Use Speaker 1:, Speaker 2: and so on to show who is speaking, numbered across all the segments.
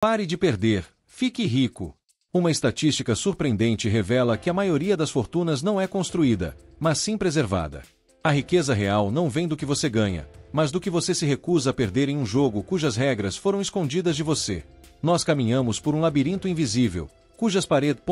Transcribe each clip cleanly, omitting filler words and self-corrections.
Speaker 1: Pare de perder, fique rico. Uma estatística surpreendente revela que a maioria das fortunas não é construída, mas sim preservada. A riqueza real não vem do que você ganha, mas do que você se recusa a perder em um jogo cujas regras foram escondidas de você. Nós caminhamos por um labirinto invisível, cujas paredes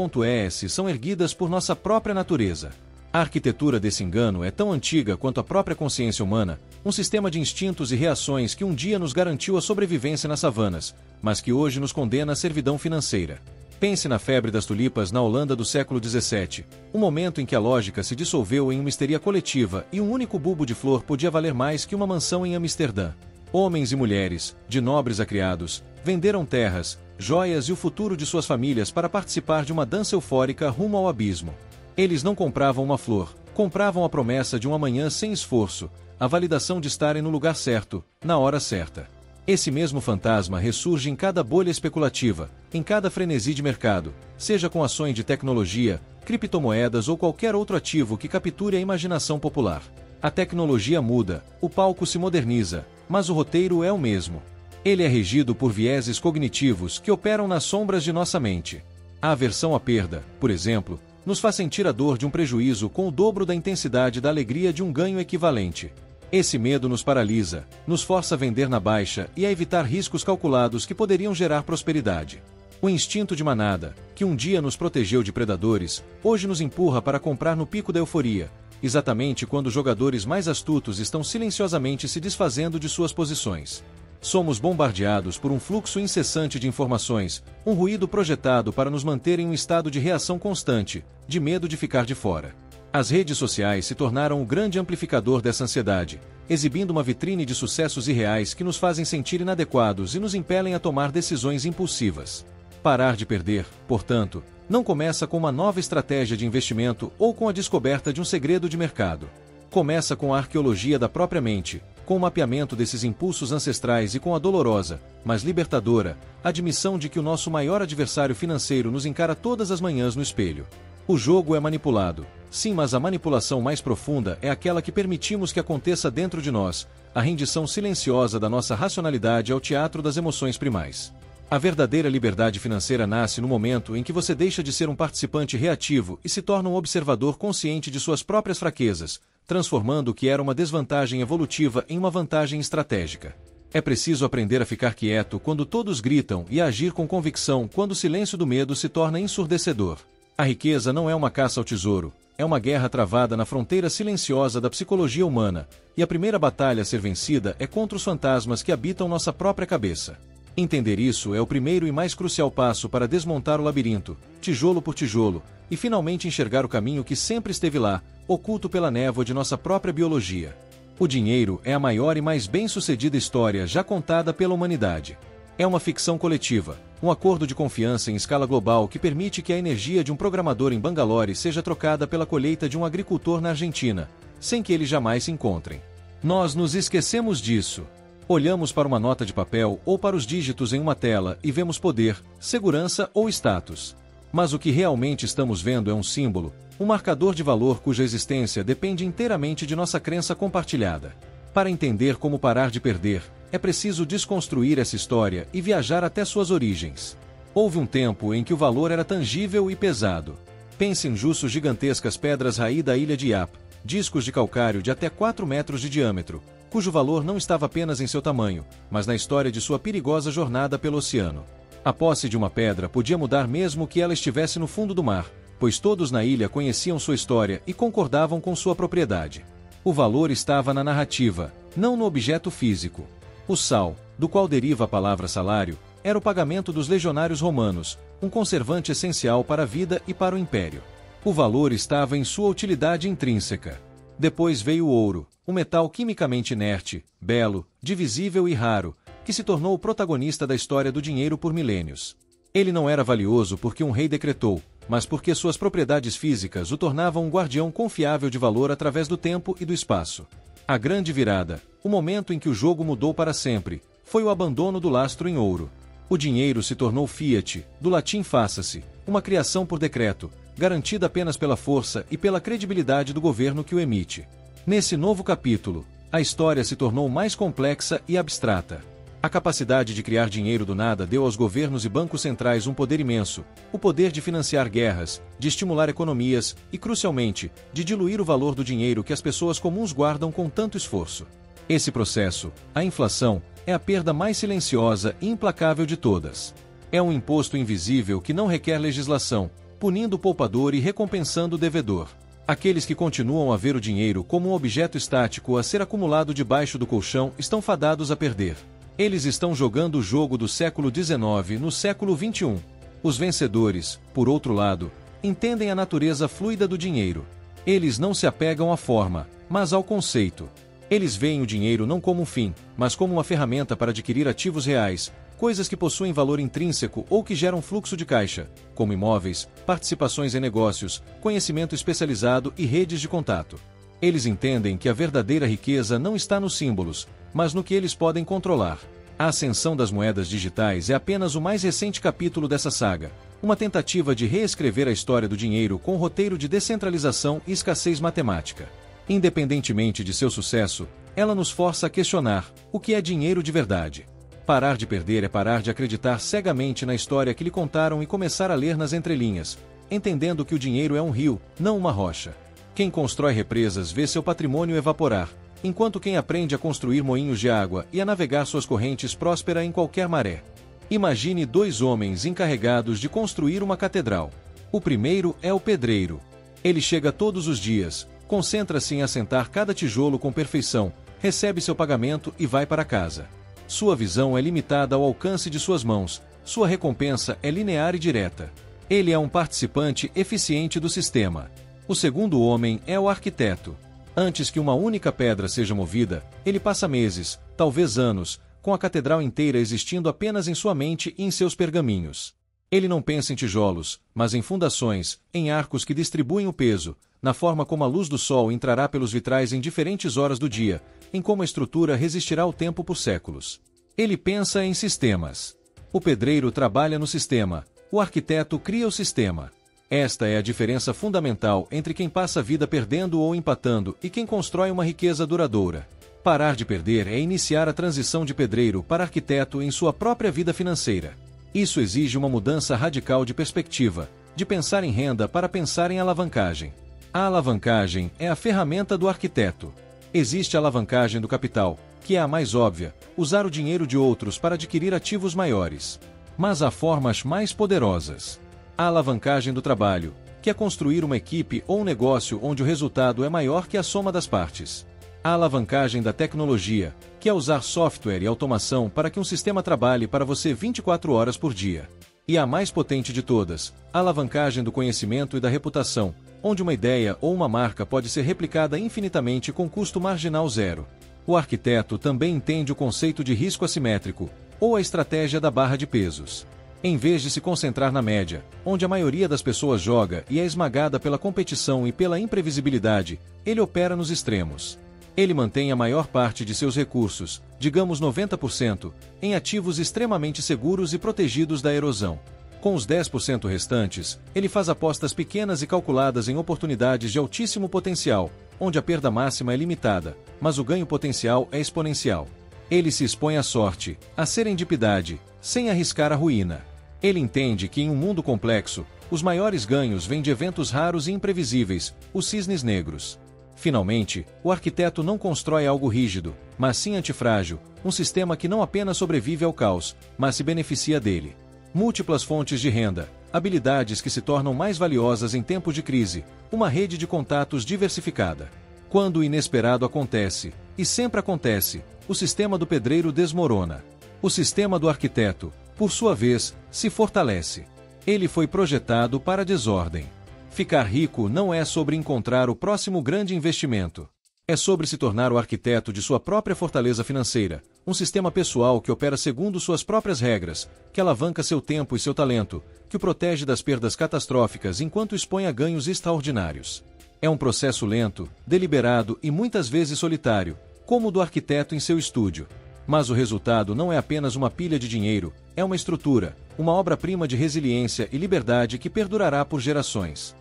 Speaker 1: são erguidas por nossa própria natureza. A arquitetura desse engano é tão antiga quanto a própria consciência humana, um sistema de instintos e reações que um dia nos garantiu a sobrevivência nas savanas, mas que hoje nos condena à servidão financeira. Pense na febre das tulipas na Holanda do século XVII, um momento em que a lógica se dissolveu em uma histeria coletiva e um único bulbo de flor podia valer mais que uma mansão em Amsterdã. Homens e mulheres, de nobres a criados, venderam terras, joias e o futuro de suas famílias para participar de uma dança eufórica rumo ao abismo. Eles não compravam uma flor, compravam a promessa de um amanhã sem esforço, a validação de estarem no lugar certo, na hora certa. Esse mesmo fantasma ressurge em cada bolha especulativa, em cada frenesi de mercado, seja com ações de tecnologia, criptomoedas ou qualquer outro ativo que capture a imaginação popular. A tecnologia muda, o palco se moderniza, mas o roteiro é o mesmo. Ele é regido por vieses cognitivos que operam nas sombras de nossa mente. A aversão à perda, por exemplo, nos faz sentir a dor de um prejuízo com o dobro da intensidade da alegria de um ganho equivalente. Esse medo nos paralisa, nos força a vender na baixa e a evitar riscos calculados que poderiam gerar prosperidade. O instinto de manada, que um dia nos protegeu de predadores, hoje nos empurra para comprar no pico da euforia, exatamente quando os jogadores mais astutos estão silenciosamente se desfazendo de suas posições. Somos bombardeados por um fluxo incessante de informações, um ruído projetado para nos manter em um estado de reação constante, de medo de ficar de fora. As redes sociais se tornaram o grande amplificador dessa ansiedade, exibindo uma vitrine de sucessos irreais que nos fazem sentir inadequados e nos impelem a tomar decisões impulsivas. Parar de perder, portanto, não começa com uma nova estratégia de investimento ou com a descoberta de um segredo de mercado. Começa com a arqueologia da própria mente, com o mapeamento desses impulsos ancestrais e com a dolorosa, mas libertadora, admissão de que o nosso maior adversário financeiro nos encara todas as manhãs no espelho. O jogo é manipulado, sim, mas a manipulação mais profunda é aquela que permitimos que aconteça dentro de nós, a rendição silenciosa da nossa racionalidade ao teatro das emoções primais. A verdadeira liberdade financeira nasce no momento em que você deixa de ser um participante reativo e se torna um observador consciente de suas próprias fraquezas, transformando o que era uma desvantagem evolutiva em uma vantagem estratégica. É preciso aprender a ficar quieto quando todos gritam e a agir com convicção quando o silêncio do medo se torna ensurdecedor. A riqueza não é uma caça ao tesouro, é uma guerra travada na fronteira silenciosa da psicologia humana, e a primeira batalha a ser vencida é contra os fantasmas que habitam nossa própria cabeça. Entender isso é o primeiro e mais crucial passo para desmontar o labirinto, tijolo por tijolo, e finalmente enxergar o caminho que sempre esteve lá, oculto pela névoa de nossa própria biologia. O dinheiro é a maior e mais bem-sucedida história já contada pela humanidade. É uma ficção coletiva, um acordo de confiança em escala global que permite que a energia de um programador em Bangalore seja trocada pela colheita de um agricultor na Argentina, sem que eles jamais se encontrem. Nós nos esquecemos disso. Olhamos para uma nota de papel ou para os dígitos em uma tela e vemos poder, segurança ou status. Mas o que realmente estamos vendo é um símbolo, um marcador de valor cuja existência depende inteiramente de nossa crença compartilhada. Para entender como parar de perder, é preciso desconstruir essa história e viajar até suas origens. Houve um tempo em que o valor era tangível e pesado. Pense em jussos gigantescas pedras-raí da ilha de Yap, discos de calcário de até 4 metros de diâmetro, cujo valor não estava apenas em seu tamanho, mas na história de sua perigosa jornada pelo oceano. A posse de uma pedra podia mudar mesmo que ela estivesse no fundo do mar, pois todos na ilha conheciam sua história e concordavam com sua propriedade. O valor estava na narrativa, não no objeto físico. O sal, do qual deriva a palavra salário, era o pagamento dos legionários romanos, um conservante essencial para a vida e para o império. O valor estava em sua utilidade intrínseca. Depois veio o ouro, um metal quimicamente inerte, belo, divisível e raro, que se tornou o protagonista da história do dinheiro por milênios. Ele não era valioso porque um rei decretou, mas porque suas propriedades físicas o tornavam um guardião confiável de valor através do tempo e do espaço. A grande virada, o momento em que o jogo mudou para sempre, foi o abandono do lastro em ouro. O dinheiro se tornou fiat, do latim faça-se, uma criação por decreto, garantida apenas pela força e pela credibilidade do governo que o emite. Nesse novo capítulo, a história se tornou mais complexa e abstrata. A capacidade de criar dinheiro do nada deu aos governos e bancos centrais um poder imenso, o poder de financiar guerras, de estimular economias e, crucialmente, de diluir o valor do dinheiro que as pessoas comuns guardam com tanto esforço. Esse processo, a inflação, é a perda mais silenciosa e implacável de todas. É um imposto invisível que não requer legislação, punindo o poupador e recompensando o devedor. Aqueles que continuam a ver o dinheiro como um objeto estático a ser acumulado debaixo do colchão estão fadados a perder. Eles estão jogando o jogo do século XIX no século XXI. Os vencedores, por outro lado, entendem a natureza fluida do dinheiro. Eles não se apegam à forma, mas ao conceito. Eles veem o dinheiro não como um fim, mas como uma ferramenta para adquirir ativos reais, coisas que possuem valor intrínseco ou que geram fluxo de caixa, como imóveis, participações em negócios, conhecimento especializado e redes de contato. Eles entendem que a verdadeira riqueza não está nos símbolos, mas no que eles podem controlar. A ascensão das moedas digitais é apenas o mais recente capítulo dessa saga, uma tentativa de reescrever a história do dinheiro com um roteiro de descentralização e escassez matemática. Independentemente de seu sucesso, ela nos força a questionar o que é dinheiro de verdade. Parar de perder é parar de acreditar cegamente na história que lhe contaram e começar a ler nas entrelinhas, entendendo que o dinheiro é um rio, não uma rocha. Quem constrói represas vê seu patrimônio evaporar, enquanto quem aprende a construir moinhos de água e a navegar suas correntes próspera em qualquer maré. Imagine dois homens encarregados de construir uma catedral. O primeiro é o pedreiro. Ele chega todos os dias, concentra-se em assentar cada tijolo com perfeição, recebe seu pagamento e vai para casa. Sua visão é limitada ao alcance de suas mãos, sua recompensa é linear e direta. Ele é um participante eficiente do sistema. O segundo homem é o arquiteto. Antes que uma única pedra seja movida, ele passa meses, talvez anos, com a catedral inteira existindo apenas em sua mente e em seus pergaminhos. Ele não pensa em tijolos, mas em fundações, em arcos que distribuem o peso, na forma como a luz do sol entrará pelos vitrais em diferentes horas do dia, em como a estrutura resistirá ao tempo por séculos. Ele pensa em sistemas. O pedreiro trabalha no sistema, o arquiteto cria o sistema. Esta é a diferença fundamental entre quem passa a vida perdendo ou empatando e quem constrói uma riqueza duradoura. Parar de perder é iniciar a transição de pedreiro para arquiteto em sua própria vida financeira. Isso exige uma mudança radical de perspectiva, de pensar em renda para pensar em alavancagem. A alavancagem é a ferramenta do arquiteto. Existe a alavancagem do capital, que é a mais óbvia, usar o dinheiro de outros para adquirir ativos maiores. Mas há formas mais poderosas. A alavancagem do trabalho, que é construir uma equipe ou um negócio onde o resultado é maior que a soma das partes. A alavancagem da tecnologia, que é usar software e automação para que um sistema trabalhe para você 24 horas por dia. E a mais potente de todas, a alavancagem do conhecimento e da reputação, onde uma ideia ou uma marca pode ser replicada infinitamente com custo marginal zero. O arquiteto também entende o conceito de risco assimétrico, ou a estratégia da barra de pesos. Em vez de se concentrar na média, onde a maioria das pessoas joga e é esmagada pela competição e pela imprevisibilidade, ele opera nos extremos. Ele mantém a maior parte de seus recursos, digamos 90%, em ativos extremamente seguros e protegidos da erosão. Com os 10% restantes, ele faz apostas pequenas e calculadas em oportunidades de altíssimo potencial, onde a perda máxima é limitada, mas o ganho potencial é exponencial. Ele se expõe à sorte, à serendipidade, sem arriscar a ruína. Ele entende que em um mundo complexo, os maiores ganhos vêm de eventos raros e imprevisíveis, os cisnes negros. Finalmente, o arquiteto não constrói algo rígido, mas sim antifrágil, um sistema que não apenas sobrevive ao caos, mas se beneficia dele. Múltiplas fontes de renda, habilidades que se tornam mais valiosas em tempos de crise, uma rede de contatos diversificada. Quando o inesperado acontece, e sempre acontece, o sistema do pedreiro desmorona. O sistema do arquiteto, por sua vez, se fortalece. Ele foi projetado para a desordem. Ficar rico não é sobre encontrar o próximo grande investimento. É sobre se tornar o arquiteto de sua própria fortaleza financeira, um sistema pessoal que opera segundo suas próprias regras, que alavanca seu tempo e seu talento, que o protege das perdas catastróficas enquanto expõe a ganhos extraordinários. É um processo lento, deliberado e muitas vezes solitário, como o do arquiteto em seu estúdio. Mas o resultado não é apenas uma pilha de dinheiro, é uma estrutura, uma obra-prima de resiliência e liberdade que perdurará por gerações.